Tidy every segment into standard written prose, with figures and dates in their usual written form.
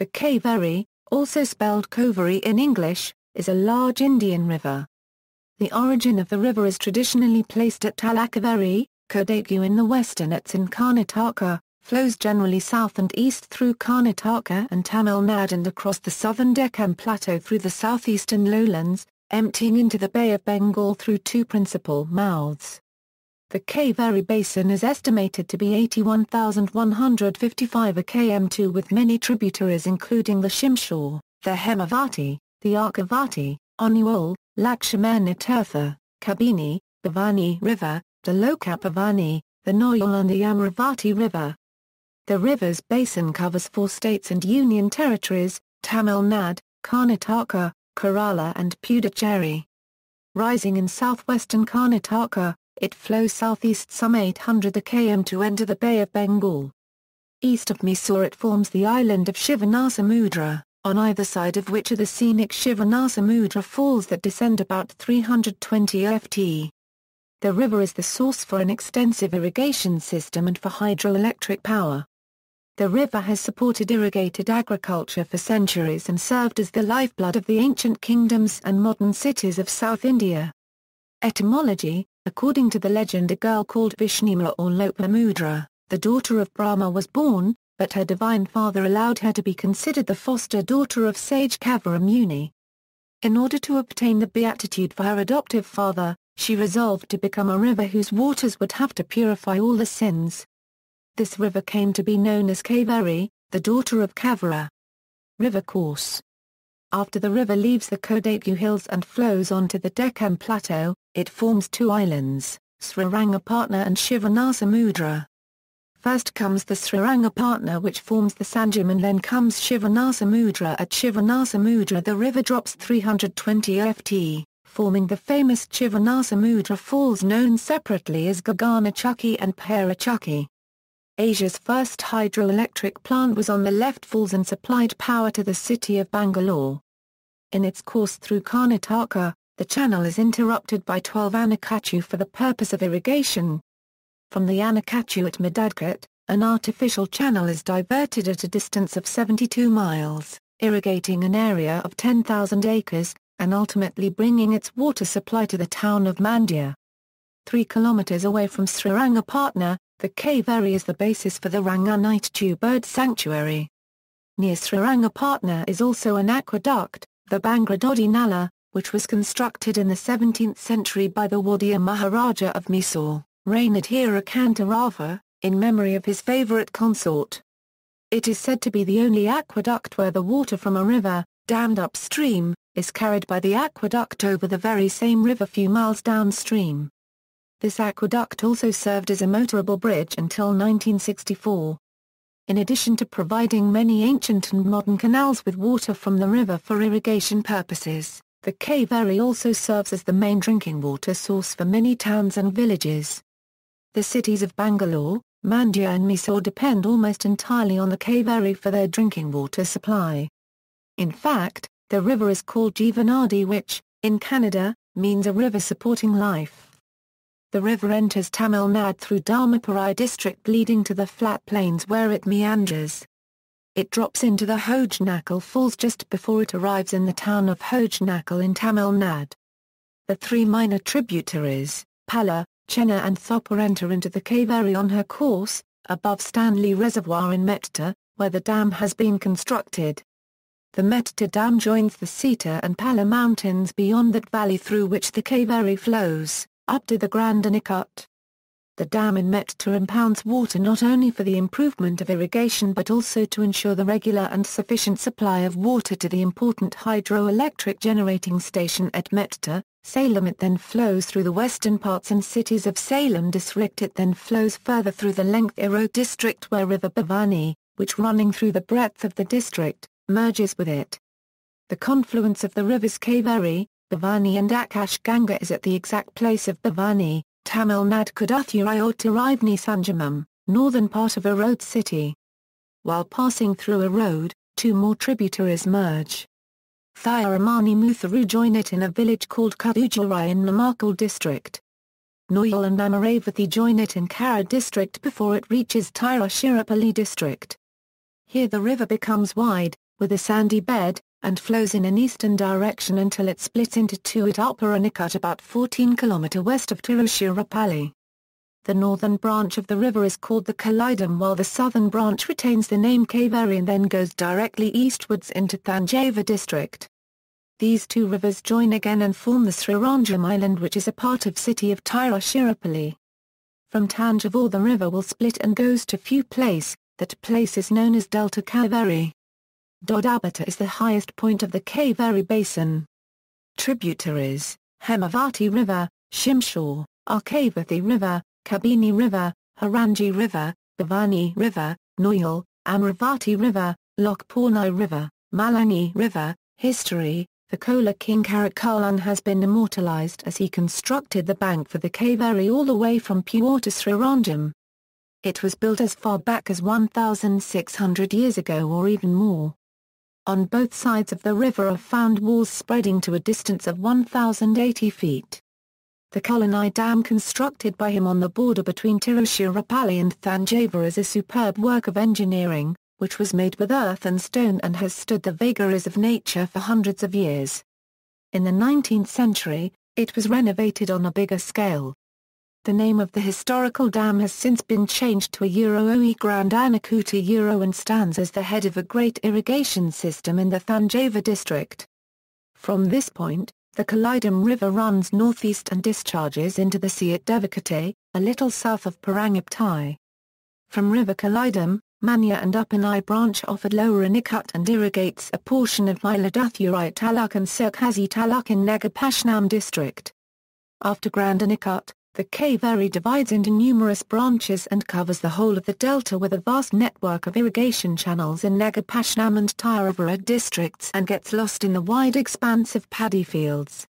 The Kaveri, also spelled Cauvery in English, is a large Indian river. The origin of the river is traditionally placed at Talakaveri, Kodagu in the Western Ghats in Karnataka, flows generally south and east through Karnataka and Tamil Nadu and across the southern Deccan plateau through the southeastern lowlands, emptying into the Bay of Bengal through two principal mouths. The Kaveri Basin is estimated to be 81,155 km2 with many tributaries including the Shimsha, the Hemavati, the Arkavati, Honnuhole, Lakshmana Tirtha, Kabini, Bhavani River, the Lokapavani, the Noyyal and the Amaravati River. The river's basin covers 4 states and union territories, Tamil Nadu, Karnataka, Kerala and Puducherry. Rising in southwestern Karnataka, it flows southeast some 800 km to enter the Bay of Bengal. East of Mysore it forms the island of Shivanasamudra, on either side of which are the scenic Shivanasamudra Falls that descend about 320 ft. The river is the source for an extensive irrigation system and for hydroelectric power. The river has supported irrigated agriculture for centuries and served as the lifeblood of the ancient kingdoms and modern cities of South India. Etymology: according to the legend, a girl called Vishnima or Lokapamudra, the daughter of Brahma, was born, but her divine father allowed her to be considered the foster daughter of sage Kaveri Muni. In order to obtain the beatitude for her adoptive father, she resolved to become a river whose waters would have to purify all the sins. This river came to be known as Kaveri, the daughter of Kaveri. River course. After the river leaves the Kodagu hills and flows onto the Deccan plateau, it forms 2 islands, Srirangapatna and Shivanasamudra. First comes the Srirangapatna, which forms the Sangam, and then comes Shivanasamudra. At Shivanasamudra the river drops 320 ft, forming the famous Shivanasamudra Falls known separately as Gaganachukki and Parachukki. Asia's first hydroelectric plant was on the left falls and supplied power to the city of Bangalore. In its course through Karnataka, the channel is interrupted by 12 Anakachu for the purpose of irrigation. From the Anakachu at Madadkot, an artificial channel is diverted at a distance of 72 miles, irrigating an area of 10,000 acres, and ultimately bringing its water supply to the town of Mandya. 3 kilometers away from Srirangapatna, the Kaveri is the basis for the Ranganaitu Bird Sanctuary. Near Srirangapatna is also an aqueduct, the Bangradodi Nala, which was constructed in the 17th century by the Wadiyar Maharaja of Mysore, Ranadhira Kantarava, in memory of his favourite consort. It is said to be the only aqueduct where the water from a river, dammed upstream, is carried by the aqueduct over the very same river few miles downstream. This aqueduct also served as a motorable bridge until 1964. In addition to providing many ancient and modern canals with water from the river for irrigation purposes, the Kaveri also serves as the main drinking water source for many towns and villages. The cities of Bangalore, Mandya and Mysore depend almost entirely on the Kaveri for their drinking water supply. In fact, the river is called Jeevanadi, which, in Kannada, means a river supporting life. The river enters Tamil Nadu through Dharmapurai district leading to the flat plains where it meanders. It drops into the Hogenakkal Falls just before it arrives in the town of Hogenakkal in Tamil Nadu. The 3 minor tributaries, Pala, Chenna and Thopar, enter into the Kaveri on her course, above Stanley Reservoir in Metta, where the dam has been constructed. The Metta Dam joins the Sita and Pala mountains beyond that valley through which the Kaveri flows, up to the Grand Anicut. The dam in Metta impounds water not only for the improvement of irrigation but also to ensure the regular and sufficient supply of water to the important hydroelectric generating station at Metta, Salem. It then flows through the western parts and cities of Salem district. It then flows further through the length Erode district where River Bhavani, which running through the breadth of the district, merges with it. The confluence of the rivers Kaveri, Bhavani and Akash Ganga is at the exact place of Bhavani, Tamil Nadu Koduthurai or Tirivani Sangamam, northern part of Erode city. While passing through Erode, 2 more tributaries merge. Thiruramani Mutharu join it in a village called Puducherry in Namakkal district. Noyyal and Amaravati join it in Kara district before it reaches Tiruchirappalli district. Here the river becomes wide, with a sandy bed, and flows in an eastern direction until it splits into two at Upper about 14 km west of Tiruchirappalli. The northern branch of the river is called the Kalaidam, while the southern branch retains the name Cauvery and then goes directly eastwards into Thanjavur district. These two rivers join again and form the Sriranjam island, which is a part of city of Tiruchirappalli. From Thanjavur the river will split and goes to few place, that place is known as Delta Kaveri. Dodabata is the highest point of the Kaveri Basin. Tributaries: Hemavati River, Shimsha, Arkavati River, Kabini River, Harangi River, Bhavani River, Noyyal, Amaravati River, Lokapavani River, Malani River. History: the Kola king Karakalan has been immortalized as he constructed the bank for the Cauvery all the way from Pure to Sriranjam. It was built as far back as 1,600 years ago or even more. On both sides of the river are found walls spreading to a distance of 1,080 feet. The Kolani Dam, constructed by him on the border between Tiruchirappalli and Thanjavur, is a superb work of engineering, which was made with earth and stone and has stood the vagaries of nature for hundreds of years. In the 19th century, it was renovated on a bigger scale. The name of the historical dam has since been changed to Oe Grand Anakuta and stands as the head of a great irrigation system in the Thanjavur district. From this point, the Kalaidam River runs northeast and discharges into the sea at Devakate, a little south of Parangaptai. From River Kalaidam, Manya and Upper branch off at Lower Anicut and irrigates a portion of Iladathurai Taluk and Sirkazi Taluk in Nagapattinam district. After Grand Anicut, the Cauvery divides into numerous branches and covers the whole of the delta with a vast network of irrigation channels in Nagapattinam and Tiruvara districts and gets lost in the wide expanse of paddy fields.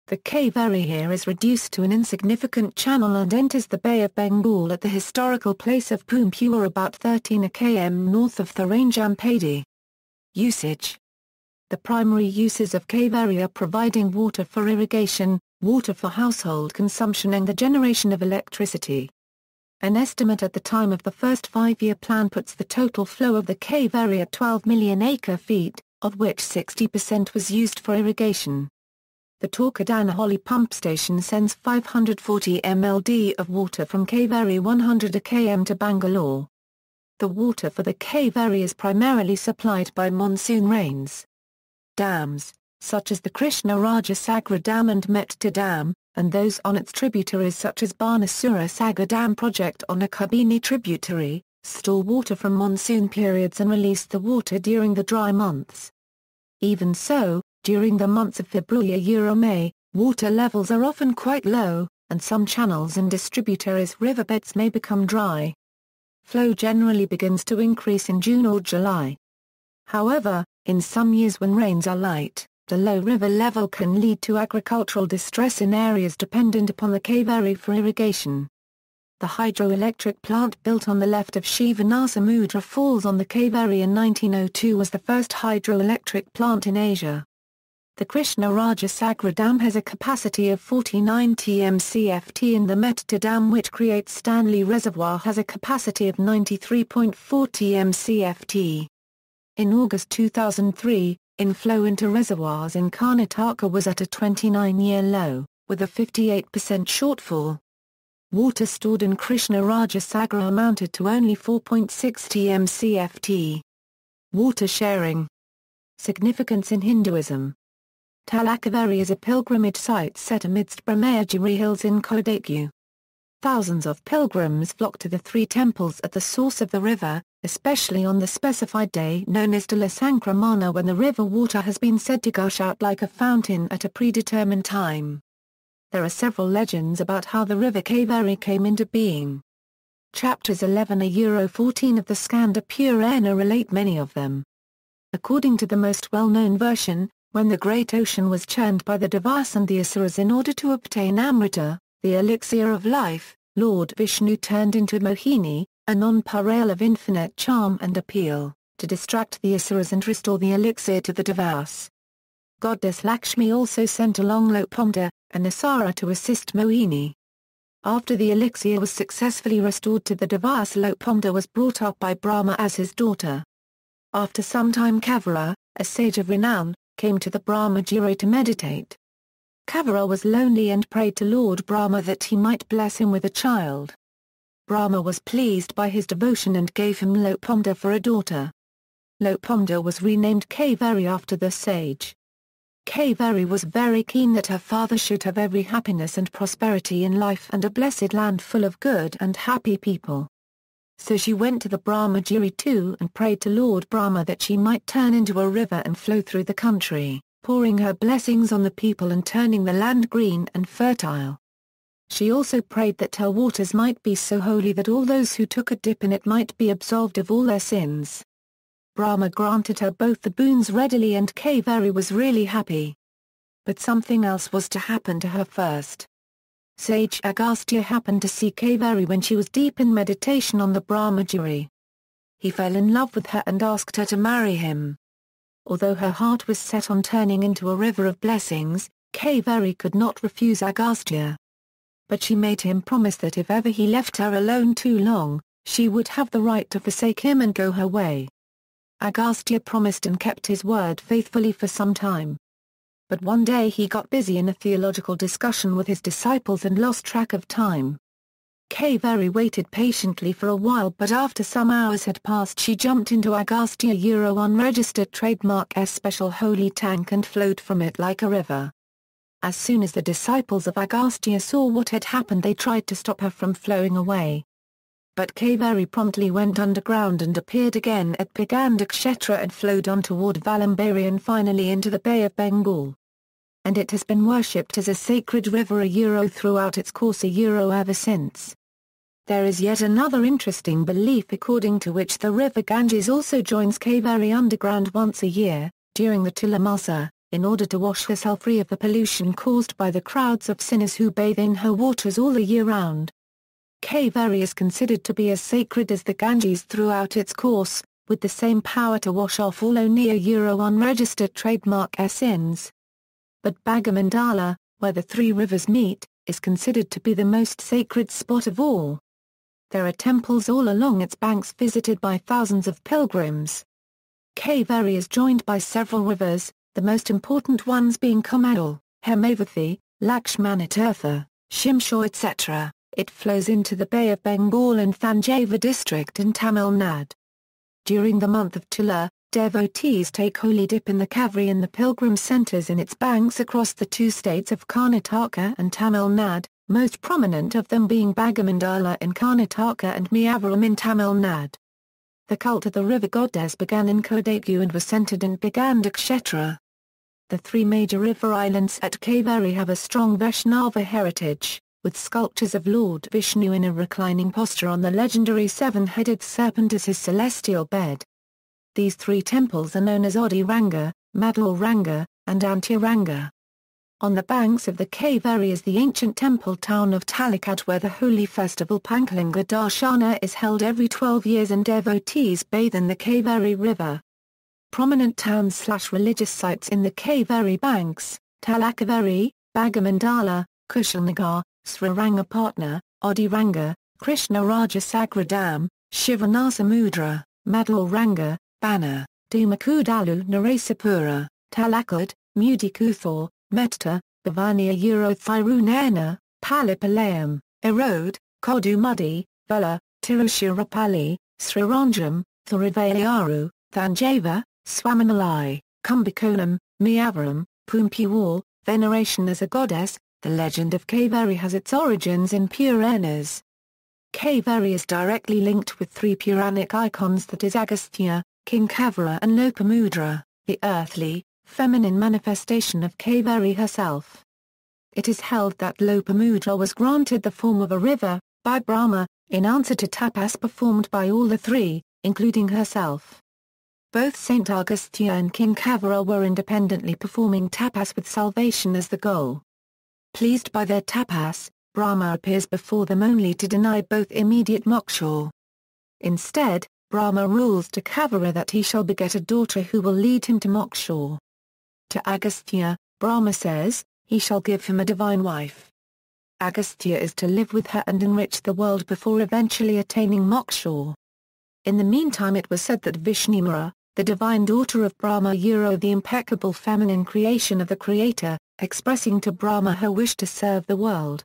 The Cauvery here is reduced to an insignificant channel and enters the Bay of Bengal at the historical place of Pumpur about 13 km north of Tharanjampadi. Usage: the primary uses of Cauvery are providing water for irrigation, water for household consumption and the generation of electricity. An estimate at the time of the first five-year plan puts the total flow of the Cauvery at 12 million acre-feet, of which 60% was used for irrigation. The Torkadanahalli pump station sends 540 mld of water from Cauvery 100 km to Bangalore. The water for the Cauvery is primarily supplied by monsoon rains. Dams, such as the Krishnarajasagar Dam and Metta Dam, and those on its tributaries such as Banasura Sagar Dam project on a Kabini tributary, store water from monsoon periods and release the water during the dry months. Even so, during the months of February-May, water levels are often quite low, and some channels and distributaries' riverbeds may become dry. Flow generally begins to increase in June or July. However, in some years when rains are light, the low river level can lead to agricultural distress in areas dependent upon the Cauvery for irrigation. The hydroelectric plant built on the left of Shivanasamudra Falls on the Cauvery in 1902 was the first hydroelectric plant in Asia. The Krishnarajasagar Dam has a capacity of 49 tmcft and the Metta Dam, which creates Stanley Reservoir, has a capacity of 93.4 tmcft. In August 2003, inflow into reservoirs in Karnataka was at a 29-year low, with a 58% shortfall. Water stored in Krishnarajasagar amounted to only 4.6 tmcft. Water sharing. Significance in Hinduism. Talakaveri is a pilgrimage site set amidst Brahmagiri hills in Kodagu. Thousands of pilgrims flock to the three temples at the source of the river, especially on the specified day known as Dala Sankramana, when the river water has been said to gush out like a fountain at a predetermined time. There are several legends about how the river Cauvery came into being. Chapters 11-14 of the Skanda Purana relate many of them. According to the most well-known version, when the great ocean was churned by the Devas and the Asuras in order to obtain Amrita, the elixir of life, Lord Vishnu turned into Mohini, a nonpareil of infinite charm and appeal, to distract the Asuras and restore the elixir to the Devas. Goddess Lakshmi also sent along Lokapavani, an Asura, to assist Mohini. After the elixir was successfully restored to the Devas, Lokapavani was brought up by Brahma as his daughter. After some time Kaveri, a sage of renown, came to the Brahmagiri to meditate. Kaveri was lonely and prayed to Lord Brahma that he might bless him with a child. Brahma was pleased by his devotion and gave him Lokapavani for a daughter. Lokapavani was renamed Kaveri after the sage. Kaveri was very keen that her father should have every happiness and prosperity in life and a blessed land full of good and happy people. So she went to the Brahmagiri too and prayed to Lord Brahma that she might turn into a river and flow through the country, pouring her blessings on the people and turning the land green and fertile. She also prayed that her waters might be so holy that all those who took a dip in it might be absolved of all their sins. Brahma granted her both the boons readily and Kaveri was really happy. But something else was to happen to her first. Sage Agastya happened to see Kaveri when she was deep in meditation on the Brahmagiri. He fell in love with her and asked her to marry him. Although her heart was set on turning into a river of blessings, Kaveri could not refuse Agastya. But she made him promise that if ever he left her alone too long, she would have the right to forsake him and go her way. Agastya promised and kept his word faithfully for some time. But one day he got busy in a theological discussion with his disciples and lost track of time. Kaveri waited patiently for a while, but after some hours had passed she jumped into Agastya unregistered trademark S special holy tank and flowed from it like a river. As soon as the disciples of Agastya saw what had happened they tried to stop her from flowing away. But Kaveri promptly went underground and appeared again at Puducherry and flowed on toward Valambari and finally into the Bay of Bengal. And it has been worshipped as a sacred river throughout its course ever since. There is yet another interesting belief according to which the river Ganges also joins Kaveri underground once a year, during the Tulamasa, in order to wash herself free of the pollution caused by the crowds of sinners who bathe in her waters all the year round. Kaveri is considered to be as sacred as the Ganges throughout its course, with the same power to wash off all unregistered trademark sins. But Bhagamandala, where the three rivers meet, is considered to be the most sacred spot of all. There are temples all along its banks visited by thousands of pilgrims. Kaveri is joined by several rivers, the most important ones being Kodagu, Hemavati, Lakshmana Tirtha, Shimsha etc. It flows into the Bay of Bengal and Thanjavur district in Tamil Nadu. During the month of Tula, devotees take holy dip in the Cauvery in the pilgrim centers in its banks across the two states of Karnataka and Tamil Nadu, most prominent of them being Bhagamandala in Karnataka and Mayavaram in Tamil Nadu. The cult of the river goddess began in Kodagu and was centered in Puducherry. The three major river islands at Kaveri have a strong Vaishnava heritage, with sculptures of Lord Vishnu in a reclining posture on the legendary seven-headed serpent as his celestial bed. These three temples are known as Odiranga, Madhuranga, and Antiranga. On the banks of the Kaveri is the ancient temple town of Talakaveri where the holy festival Pankalinga Darshana is held every 12 years and devotees bathe in the Kaveri River. Prominent towns/religious sites in the Kaveri banks, Talakaveri, Bhagamandala, Kushalnagar, Srirangapatna, Odiranga, Krishnarajasagar, Shivanasamudra, Madhuranga, Banna, Dumakudalu Narasapura, Talakad, Mudikuthor, Metta, Bhavani Thirunena, Palipalayam, Erode, Kodumudi, Vela, Tiruchirappalli, Sriranjam, Thiruvayyaru, Thanjavur, Swaminalai, Kumbakonam, Mayavaram, Pumpuwal. Veneration as a goddess. The legend of Kaveri has its origins in Puranas. Kaveri is directly linked with three Puranic icons, that is Agastya, King Kaveri and Lopamudra, the earthly, feminine manifestation of Kaveri herself. It is held that Lopamudra was granted the form of a river, by Brahma, in answer to tapas performed by all the three, including herself. Both Saint Agastya and King Kaveri were independently performing tapas with salvation as the goal. Pleased by their tapas, Brahma appears before them only to deny both immediate moksha. Instead, Brahma rules to Kaveri that he shall beget a daughter who will lead him to moksha. To Agastya, Brahma says, he shall give him a divine wife. Agastya is to live with her and enrich the world before eventually attaining moksha. In the meantime it was said that Vishnumura, the divine daughter of Brahma, the impeccable feminine creation of the Creator, expressing to Brahma her wish to serve the world.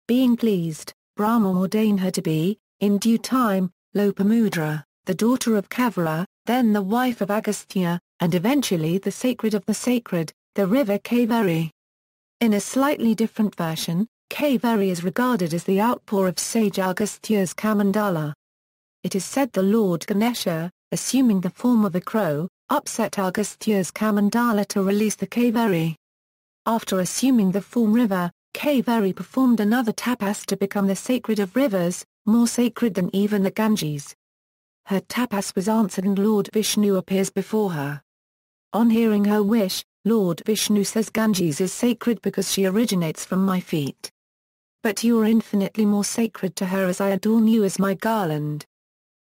Being pleased, Brahma ordained her to be, in due time, Lopamudra, the daughter of Kaveri, then the wife of Agastya, and eventually the sacred of the sacred, the river Kaveri. In a slightly different version, Kaveri is regarded as the outpour of sage Agastya's Kamandala. It is said the Lord Ganesha, assuming the form of a crow, upset Agastya's Kamandala to release the Kaveri. After assuming the form river, Kaveri performed another tapas to become the sacred of rivers, more sacred than even the Ganges. Her tapas was answered and Lord Vishnu appears before her. On hearing her wish, Lord Vishnu says Ganges is sacred because she originates from my feet. But you are infinitely more sacred to her as I adorn you as my garland.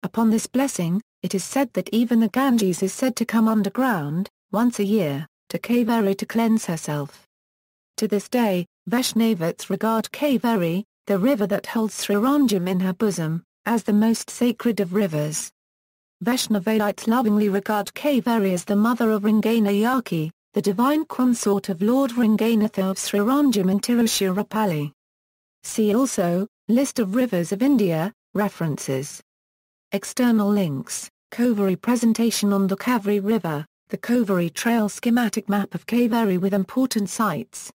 Upon this blessing, it is said that even the Ganges is said to come underground, once a year, to Kaveri to cleanse herself. To this day, Vaishnavats regard Kaveri, the river that holds Sriranjam in her bosom, as the most sacred of rivers. Vaishnavaites lovingly regard Kaveri as the mother of Ranganayaki, the divine consort of Lord Ranganatha of Sriranjam and Tiruchirappalli. See also, List of rivers of India, references. External links, Cauvery presentation on the Kaveri River, the Cauvery Trail schematic map of Kaveri with important sites.